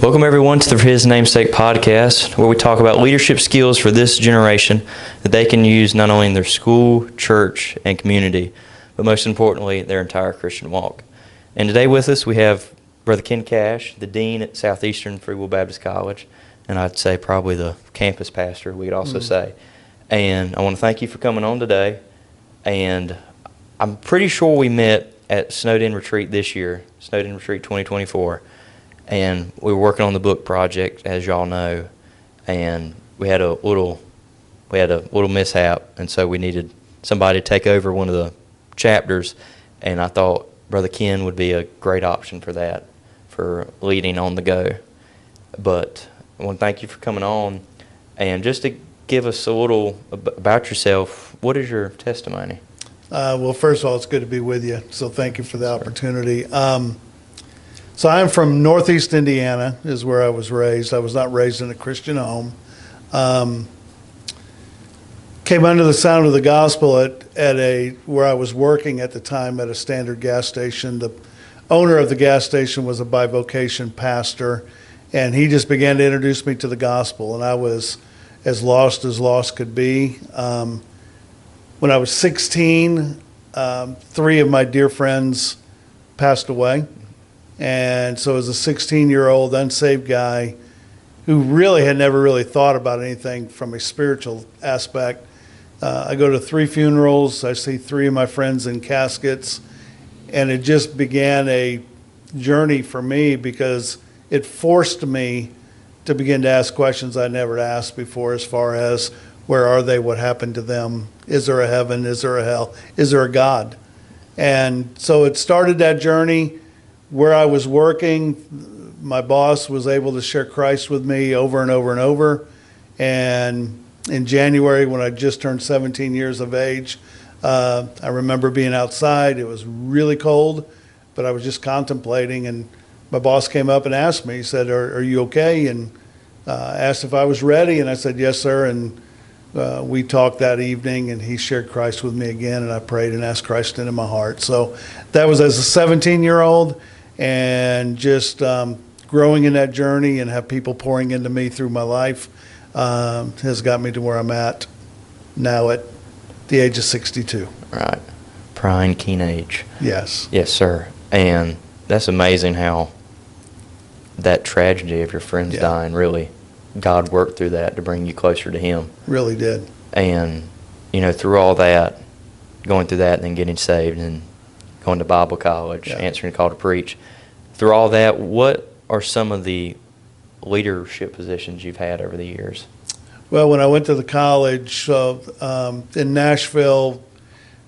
Welcome, everyone, to the For His Namesake Podcast, where we talk about leadership skills for this generation that they can use not only in their school, church, and community, but most importantly, their entire Christian walk. And today with us, we have Brother Ken Cash, the Dean at Southeastern FWB Baptist College, and I'd say probably the campus pastor, we could also say. And I want to thank you for coming on today. And I'm pretty sure we met at Snowed In Retreat this year, Snowed In Retreat 2024. And we were working on the book project, as y'all know, and we had a little mishap, and so we needed somebody to take over one of the chapters, and I thought Brother Ken would be a great option for that, for leading on the go. But I want to thank you for coming on, and just to give us a little about yourself, what is your testimony? Well, first of all, it's good to be with you, so thank you for the opportunity. So I'm from Northeast Indiana, is where I was raised. I was not raised in a Christian home. Came under the sound of the gospel where I was working at the time at a standard gas station. The owner of the gas station was a bivocation pastor, and he just began to introduce me to the gospel, and I was as lost could be. When I was 16, 3 of my dear friends passed away. And so as a 16-year-old unsaved guy who really had never really thought about anything from a spiritual aspect, I go to 3 funerals. I see 3 of my friends in caskets. And it just began a journey for me because it forced me to begin to ask questions I never asked before, as far as where are they, what happened to them, is there a heaven, is there a hell, is there a God? And so it started that journey. Where I was working, my boss was able to share Christ with me over and over and over. And in January, when I just turned 17 years of age, I remember being outside. It was really cold, but I was just contemplating. And my boss came up and asked me, he said, are you okay? And asked if I was ready. And I said, yes, sir. And we talked that evening, and he shared Christ with me again. And I prayed and asked Christ into my heart. So that was as a 17-year-old. And just growing in that journey and have people pouring into me through my life has got me to where I'm at now at the age of 62. Right. Prime keen age. Yes. Yes, sir. And that's amazing how that tragedy of your friends dying, really, God worked through that to bring you closer to Him. Really did. And, through all that, going through that and then getting saved and going to Bible college, answering the call to preach. Through all that, what are some of the leadership positions you've had over the years? Well, when I went to the college in Nashville,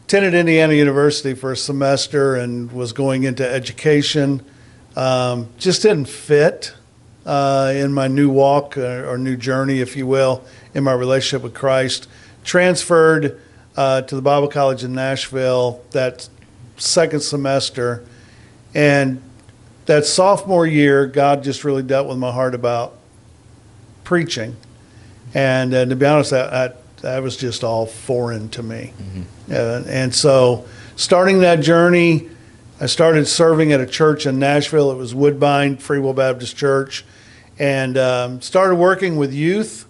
attended Indiana University for a semester and was going into education, just didn't fit in my new walk or new journey, if you will, in my relationship with Christ. Transferred to the Bible College in Nashville that second semester, and that sophomore year, God just really dealt with my heart about preaching, and to be honest, that was just all foreign to me. And so starting that journey, I started serving at a church in Nashville. It was Woodbine Free Will Baptist Church, and started working with youth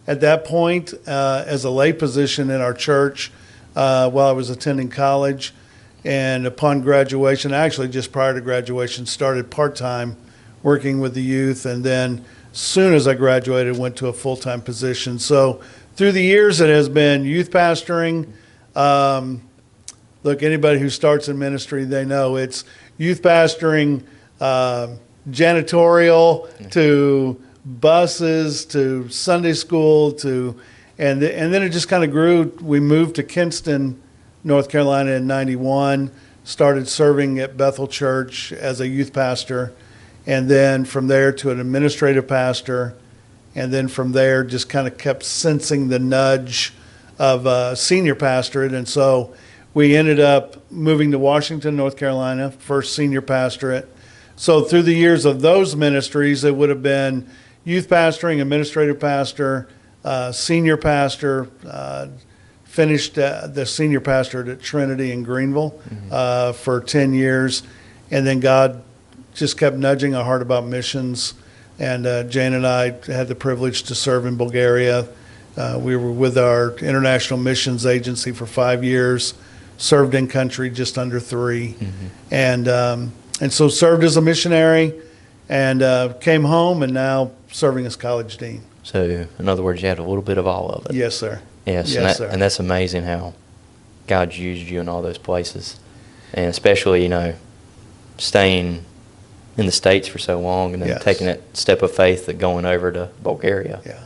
at that point as a lay position in our church while I was attending college. And upon graduation, actually just prior to graduation, started part-time working with the youth. And then as soon as I graduated, went to a full-time position. So through the years, it has been youth pastoring. Look, anybody who starts in ministry, they know it's youth pastoring, janitorial, to buses, to Sunday school, and then it just kind of grew. We moved to Kinston, North Carolina in 91, started serving at Bethel Church as a youth pastor, and then from there to an administrative pastor, and then from there just kind of kept sensing the nudge of senior pastorate, and so we ended up moving to Washington, North Carolina, first senior pastorate. So through the years of those ministries, it would have been youth pastoring, administrative pastor, senior pastor, finished the senior pastor at Trinity in Greenville for 10 years. And then God just kept nudging our heart about missions And Jane and I had the privilege to serve in Bulgaria. We were with our international missions agency for 5 years, served in country just under 3, and so served as a missionary, and came home, and now serving as college dean. So, in other words, you had a little bit of all of it. Yes, sir. Yes, Yes, and sir. that's amazing how God's used you in all those places, and especially staying in the States for so long, and then Yes. taking that step of faith that going over to Bulgaria. Yeah.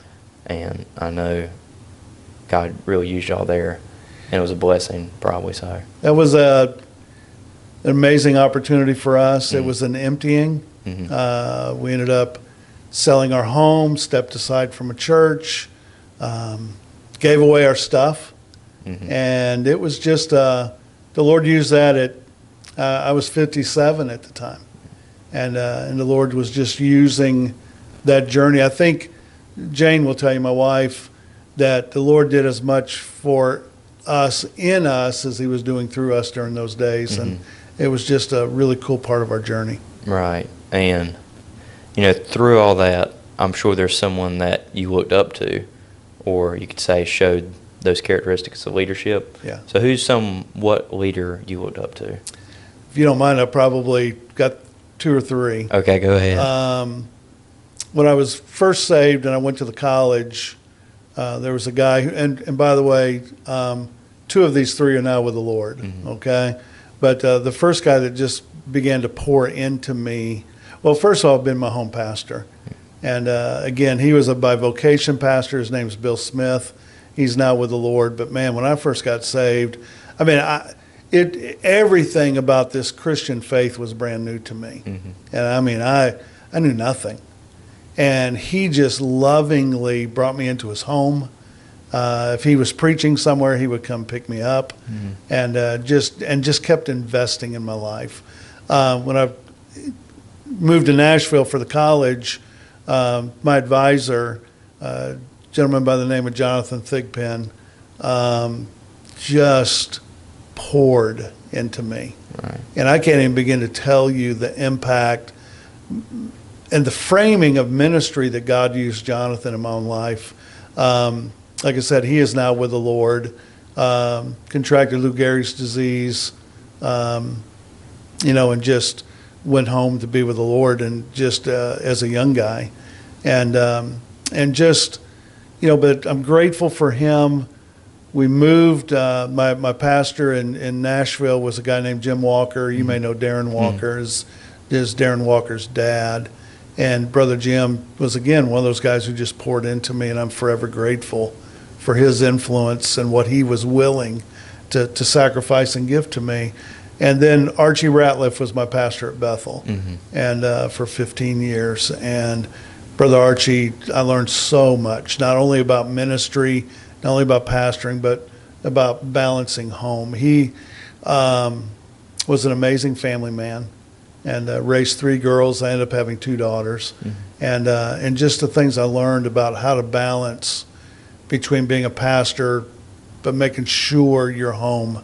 And I know God really used y'all there, and it was a blessing, probably so. That was an amazing opportunity for us. It was an emptying. We ended up selling our home, stepped aside from a church, gave away our stuff, and it was just the Lord used that. I was 57 at the time, and the Lord was just using that journey. I think Jane will tell you, my wife, that the Lord did as much for us in us as He was doing through us during those days, and it was just a really cool part of our journey. Right. And, through all that, I'm sure there's someone that you looked up to, or you could say showed those characteristics of leadership. Yeah. So what leader you looked up to? If you don't mind, I probably got 2 or 3. Okay, go ahead. When I was first saved and I went to the college, there was a guy, and by the way, 2 of these 3 are now with the Lord, okay? But the first guy that just began to pour into me, well, first of all, I've been my home pastor. And again, he was a bivocation pastor. His name's Bill Smith. He's now with the Lord. But man, when I first got saved, I mean, everything about this Christian faith was brand new to me. And I mean, I knew nothing. And he just lovingly brought me into his home. If he was preaching somewhere, he would come pick me up, and just kept investing in my life. When I moved to Nashville for the college, my advisor, a gentleman by the name of Jonathan Thigpen, just poured into me. Right. And I can't even begin to tell you the impact and the framing of ministry that God used Jonathan in my own life. Like I said, he is now with the Lord, contracted Lou Gehrig's disease, and just went home to be with the Lord, and just as a young guy. And just, but I'm grateful for him. We moved, my pastor in Nashville was a guy named Jim Walker. You may know Darren Walker, is Darren Walker's dad. And Brother Jim was, again, one of those guys who just poured into me, and I'm forever grateful for his influence and what he was willing to sacrifice and give to me. And then Archie Ratliff was my pastor at Bethel, and for 15 years. And Brother Archie, I learned so much, not only about ministry, not only about pastoring, but about balancing home. He was an amazing family man, and raised 3 girls. I ended up having 2 daughters. And just the things I learned about how to balance between being a pastor but making sure your home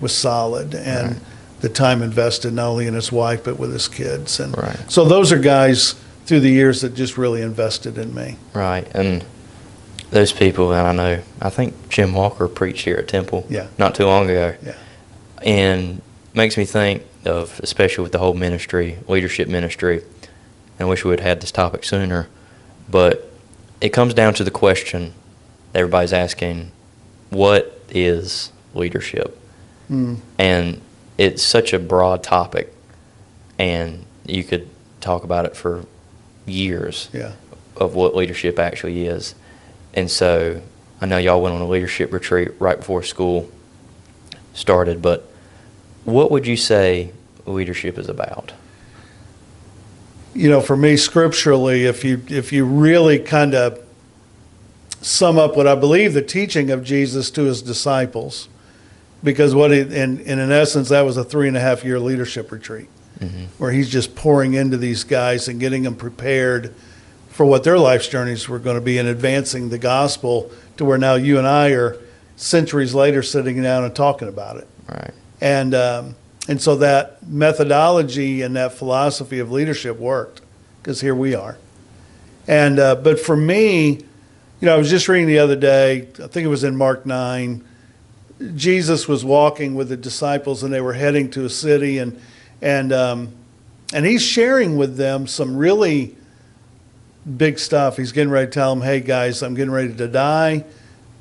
was solid, and the time invested not only in his wife but with his kids. And so those are guys through the years that just really invested in me. Right. And those people, and I think Jim Walker preached here at Temple not too long ago. Yeah. And makes me think of, especially with the whole ministry, leadership ministry, and I wish we would have had this topic sooner, but it comes down to the question that everybody's asking, what is leadership? And it's such a broad topic, and you could talk about it for years of what leadership actually is. And so I know y'all went on a leadership retreat right before school started, but what would you say leadership is about? For me, scripturally, if you really kind of sum up what I believe the teaching of Jesus to his disciples, because in essence, that was a 3.5-year leadership retreat, where he's just pouring into these guys and getting them prepared for what their life's journeys were going to be, and advancing the gospel to where now you and I are centuries later sitting down and talking about it. Right. And so that methodology and that philosophy of leadership worked, because here we are. And but for me, I was just reading the other day, I think it was in Mark 9, Jesus was walking with the disciples and they were heading to a city, and he's sharing with them some really big stuff. He's getting ready to tell them, hey guys, I'm getting ready to die,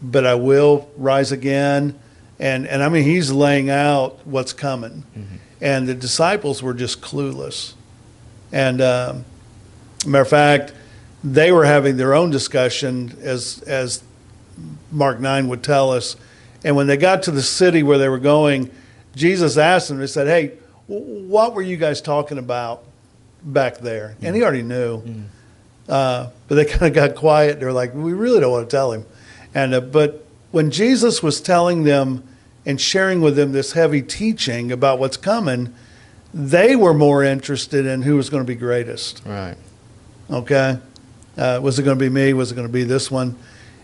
but I will rise again. And I mean, he's laying out what's coming. Mm-hmm. And the disciples were just clueless. And matter of fact, they were having their own discussion, as Mark 9 would tell us. And when they got to the city where they were going, Jesus asked them, he said, hey, what were you guys talking about back there? Mm-hmm. And he already knew. Mm-hmm. But they kind of got quiet. They were like, we really don't want to tell him. And but when Jesus was telling them and sharing with them this heavy teaching about what's coming, they were more interested in who was going to be greatest. Right. Okay? Was it going to be me? Was it going to be this one?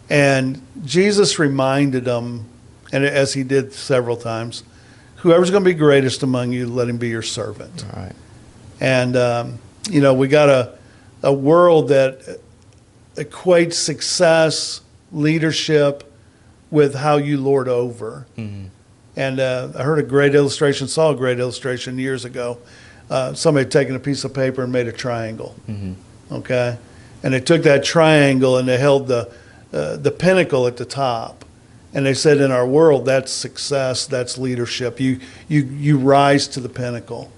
And Jesus reminded them, and as he did several times, whoever's going to be greatest among you, let him be your servant. Right. And, we got a world that equates success, leadership, with how you lord over. Mm-hmm. And I heard saw a great illustration years ago. Somebody had taken a piece of paper and made a triangle. Mm-hmm. Okay? And they took that triangle and they held the pinnacle at the top. And they said, in our world, that's success, that's leadership. You rise to the pinnacle.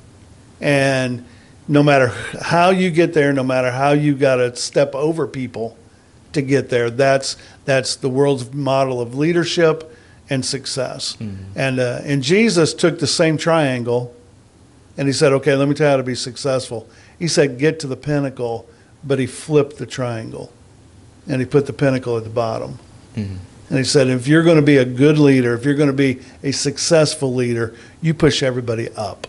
And no matter how you get there, no matter how you got to step over people to get there, that's the world's model of leadership and success. Mm-hmm. And Jesus took the same triangle and he said, okay, let me tell you how to be successful. He said, get to the pinnacle, but he flipped the triangle and he put the pinnacle at the bottom. Mm-hmm. And he said, if you're going to be a good leader, if you're going to be a successful leader, you push everybody up.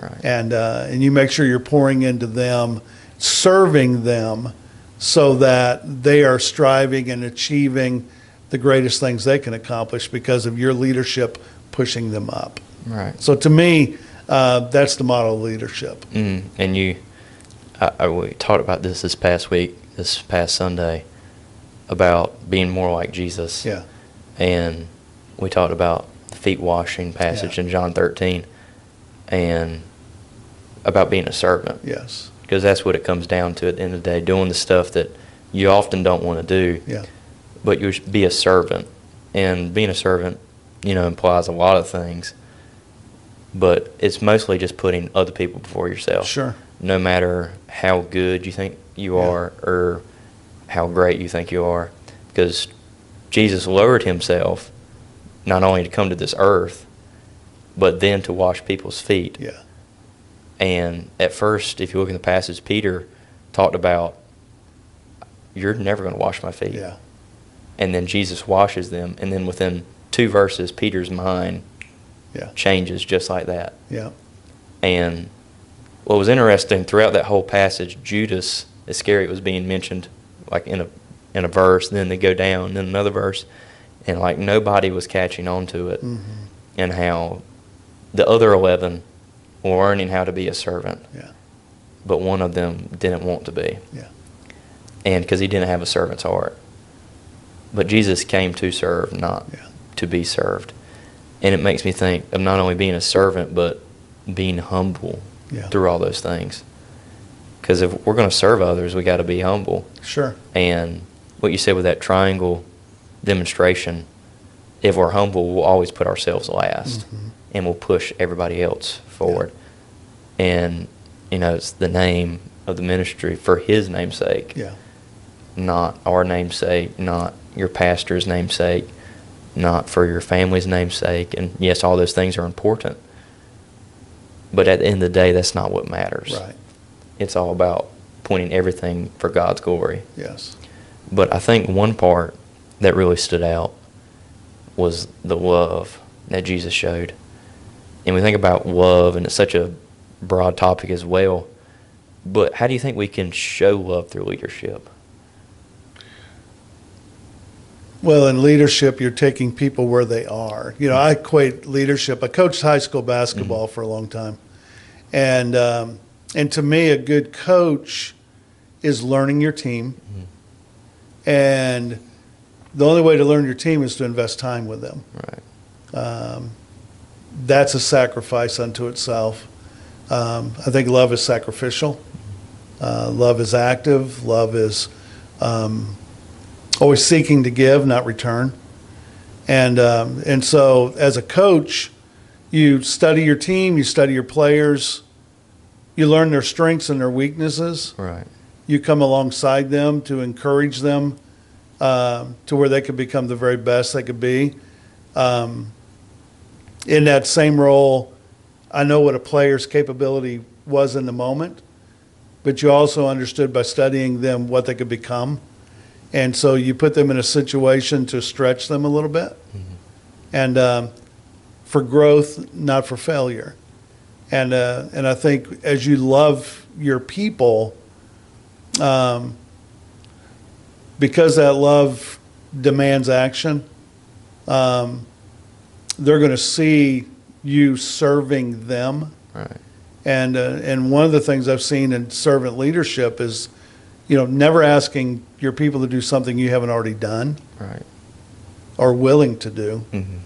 Right. And you make sure you're pouring into them, serving them, so that they are striving and achieving the greatest things they can accomplish because of your leadership pushing them up. Right. So to me, that's the model of leadership. Mm. And we talked about this past Sunday, about being more like Jesus. Yeah. And we talked about the feet washing passage in John 13 and about being a servant. Yes. Because that's what it comes down to at the end of the day, doing the stuff that you often don't want to do. Yeah. But you should be a servant. And being a servant, implies a lot of things. But it's mostly just putting other people before yourself. Sure. No matter how good you think you are or how great you think you are. Because Jesus lowered himself not only to come to this earth, but then to wash people's feet. Yeah. And at first, if you look in the passage, Peter talked about, you're never going to wash my feet. Yeah. And then Jesus washes them. And then within 2 verses, Peter's mind changes just like that. Yeah. And what was interesting throughout that whole passage, Judas Iscariot was being mentioned like in a verse, then they go down, then another verse, and like nobody was catching on to it. Mm-hmm. And how the other 11 were learning how to be a servant. Yeah. But one of them didn't want to be. Yeah. And because he didn't have a servant's heart. But Jesus came to serve, not to be served. And it makes me think of not only being a servant, but being humble through all those things. Because if we're going to serve others, we got to be humble. Sure. And what you said with that triangle demonstration, if we're humble, we'll always put ourselves last. Mm-hmm. And we'll push everybody else forward. Yeah. And, it's the name of the ministry for his namesake. Yeah. Not our namesake, not your pastor's namesake, not for your family's namesake. And yes, all those things are important. But at the end of the day, that's not what matters. Right. It's all about pointing everything for God's glory. Yes. But I think one part that really stood out was the love that Jesus showed. And we think about love, and it's such a broad topic as well. But how do you think we can show love through leadership? Well, in leadership, you're taking people where they are. I equate leadership. I coached high school basketball for a long time. And to me, a good coach is learning your team. And the only way to learn your team is to invest time with them. Right. That's a sacrifice unto itself. I think love is sacrificial. Love is active. Love is always seeking to give, not return. And so as a coach, you study your team, you study your players, you learn their strengths and their weaknesses. Right. You come alongside them to encourage them to where they could become the very best they could be. In that same role, I know what a player's capability was in the moment, but you also understood by studying them what they could become. And so you put them in a situation to stretch them a little bit. And for growth, not for failure. And I think as you love your people, because that love demands action, they're going to see you serving them. Right. And one of the things I've seen in servant leadership is, never asking your people to do something you haven't already done. Right. Or willing to do. Mm-hmm.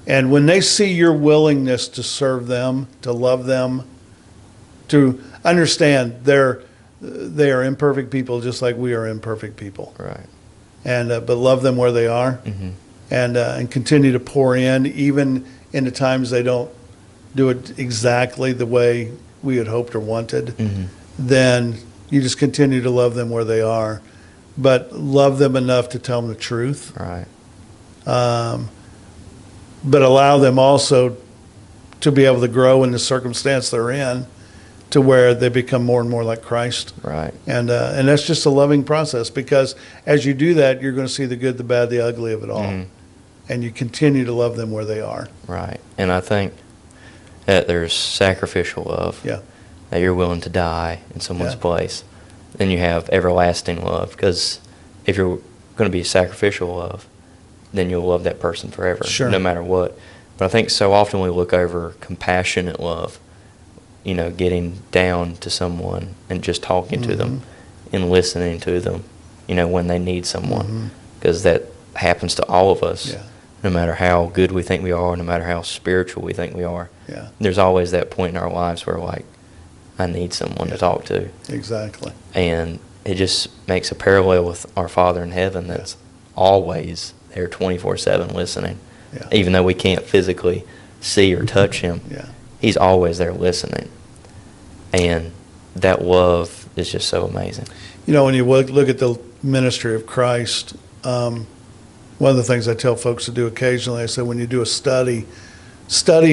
And when they see your willingness to serve them, to love them, to understand they are imperfect people just like we are imperfect people. Right. And but love them where they are. Mm-hmm. And continue to pour in, even in the times they don't do it exactly the way we had hoped or wanted. Mm-hmm. Then you just continue to love them where they are, but love them enough to tell them the truth. Right. But allow them also to be able to grow in the circumstance they're in, to where they become more and more like Christ. Right. And that's just a loving process, because as you do that, you're going to see the good, the bad, the ugly of it all. Mm-hmm. And you continue to love them where they are. Right. And I think that there's sacrificial love. Yeah. That you're willing to die in someone's Yeah. place. Then you have everlasting love, because if you're going to be sacrificial love, then you'll love that person forever, Sure. no matter what. But I think so often we look over compassionate love, getting down to someone and just talking to them and listening to them, when they need someone, because that happens to all of us. Yeah. No matter how good we think we are, no matter how spiritual we think we are, Yeah. there's always that point in our lives where, I need someone to talk to. Exactly. And it just makes a parallel with our Father in heaven that's always there 24/7 listening. Yeah. Even though we can't physically see or touch him, Yeah. he's always there listening. And that love is just so amazing. When you look at the ministry of Christ, one of the things I tell folks to do occasionally, I say, when you do a study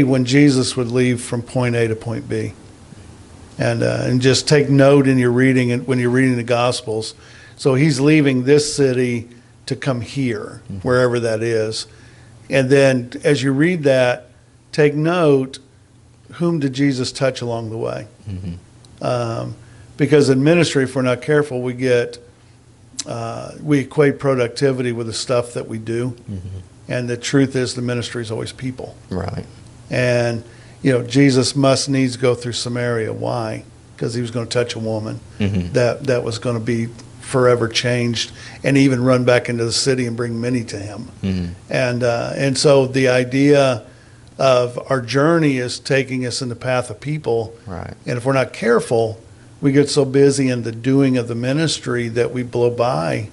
when Jesus would leave from point A to point B. And just take note in your reading, and when you're reading the Gospels. So he's leaving this city to come here, wherever that is. And then as you read that, take note, whom did Jesus touch along the way? Because in ministry, if we're not careful, we equate productivity with the stuff that we do. And the truth is, the ministry is always people. Right. And Jesus must needs go through Samaria. Why? Because he was going to touch a woman that was going to be forever changed, and even run back into the city and bring many to him. And so the idea of our journey is taking us in the path of people. Right. And if we're not careful, we get so busy in the doing of the ministry that we blow by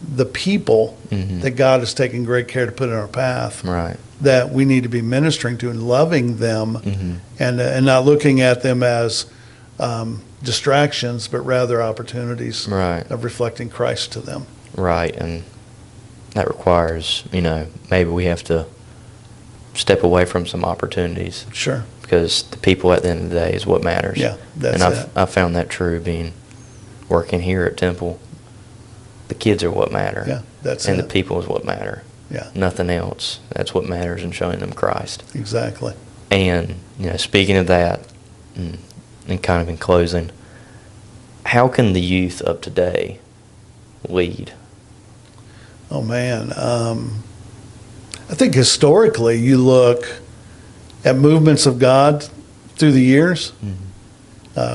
the people that God has taken great care to put in our path. Right. That we need to be ministering to and loving them, and not looking at them as distractions, but rather opportunities of reflecting Christ to them. Right. And that requires, maybe we have to step away from some opportunities. Sure. Because the people at the end of the day is what matters. Yeah, that's and I've found that true working here at Temple. The kids are what matter. Yeah, that's and it. the people is what matter. Yeah. Nothing else. That's what matters in showing them Christ. Exactly. And, speaking of that, and kind of in closing, how can the youth of today lead? Oh, man. I think historically you look at movements of God through the years.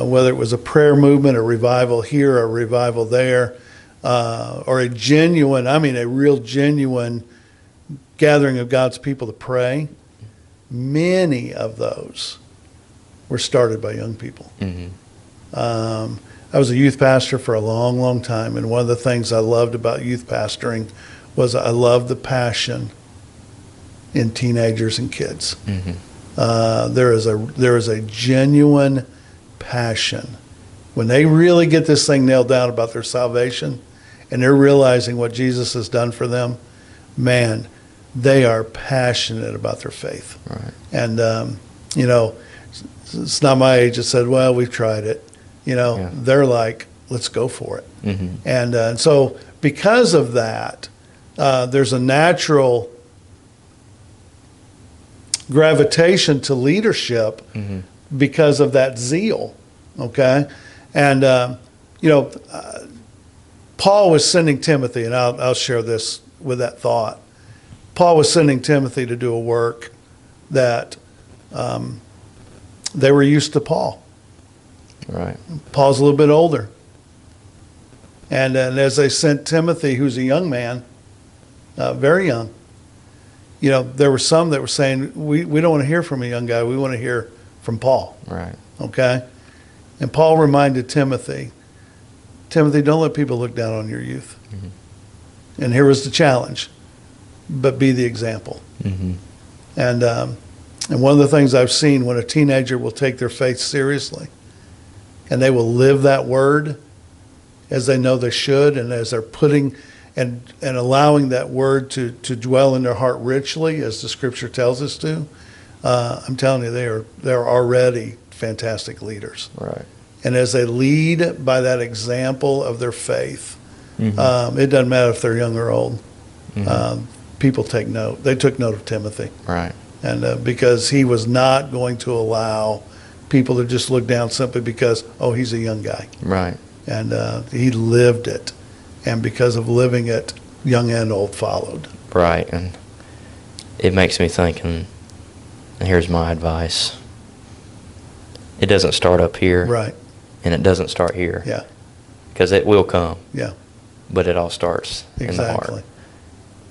whether it was a prayer movement, a revival here, a revival there, or a real genuine gathering of God's people to pray, many of those were started by young people. Mm-hmm. I was a youth pastor for a long, long time, and one of the things I loved about youth pastoring was I loved the passion in teenagers and kids. Mm-hmm. There is a genuine passion when they really get this thing nailed down about their salvation, and they're realizing what Jesus has done for them. Man, they are passionate about their faith. Right. And it's not my age that said, "Well, we've tried it." Yeah. They're like, "Let's go for it." Mm-hmm. And so because of that, there's a natural gravitation to leadership Mm-hmm. because of that zeal. Okay, and Paul was sending Timothy, and I'll share this with that thought. Paul was sending Timothy to do a work that they were used to Paul. Right. Paul's a little bit older. And as they sent Timothy, who's a young man, very young, there were some that were saying, we don't want to hear from a young guy. We want to hear from Paul. Right. Okay? And Paul reminded Timothy, don't let people look down on your youth. Mm-hmm. And here was the challenge, but be the example. Mm-hmm. And one of the things I've seen when a teenager will take their faith seriously, and they will live that word as they know they should, and as they're putting and allowing that word to dwell in their heart richly, as the Scripture tells us to, I'm telling you, they're already fantastic leaders. Right. And as they lead by that example of their faith, Mm-hmm. It doesn't matter if they're young or old. Mm-hmm. People take note. They took note of Timothy. Right. And because he was not going to allow people to just look down simply because, he's a young guy. Right. And he lived it. And because of living it, young and old followed. Right. And it makes me think, and here's my advice. It doesn't start up here. Right. And it doesn't start here. Yeah. Because it will come. Yeah. But it all starts in the heart. Exactly.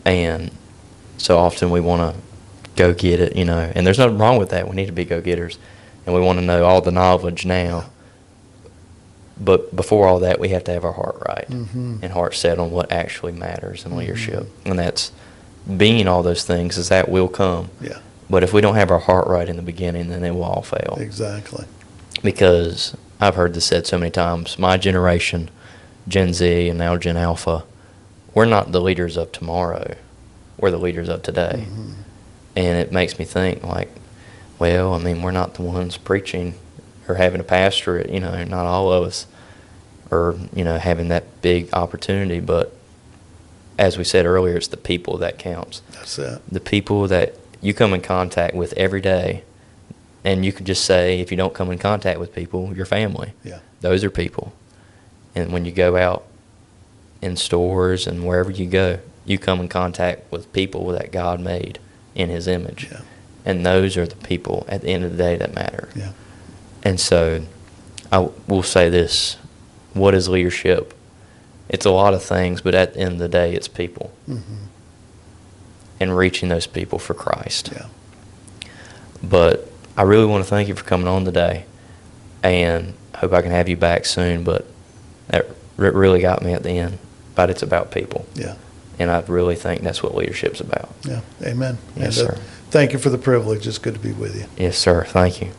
And so often we want to go get it, and there's nothing wrong with that. We need to be go-getters. And we want to know all the knowledge now. But before all that, we have to have our heart right. Mm-hmm. And heart set on what actually matters in leadership. And that's being all those things, is that will come. Yeah. But if we don't have our heart right in the beginning, then it will all fail. Exactly. Because I've heard this said so many times, my generation, Gen Z and now Gen Alpha, we're not the leaders of tomorrow. We're the leaders of today. Mm-hmm. And it makes me think, we're not the ones preaching or having a pastorate, not all of us, or, having that big opportunity. But as we said earlier, it's the people that counts. That's it. The people that you come in contact with every day. And you could just say, if you don't come in contact with people, your family. Yeah. Those are people. And when you go out in stores and wherever you go, you come in contact with people that God made in His image. Yeah. And those are the people at the end of the day that matter. Yeah. And so I will say this. What is leadership? It's a lot of things, but at the end of the day, it's people. Mm-hmm. And reaching those people for Christ. Yeah. But I really want to thank you for coming on today, and hope I can have you back soon. But that really got me at the end. But it's about people. Yeah. And I really think that's what leadership's about. Yeah. Amen. Yes, And, sir. Thank you for the privilege. It's good to be with you. Yes, sir. Thank you.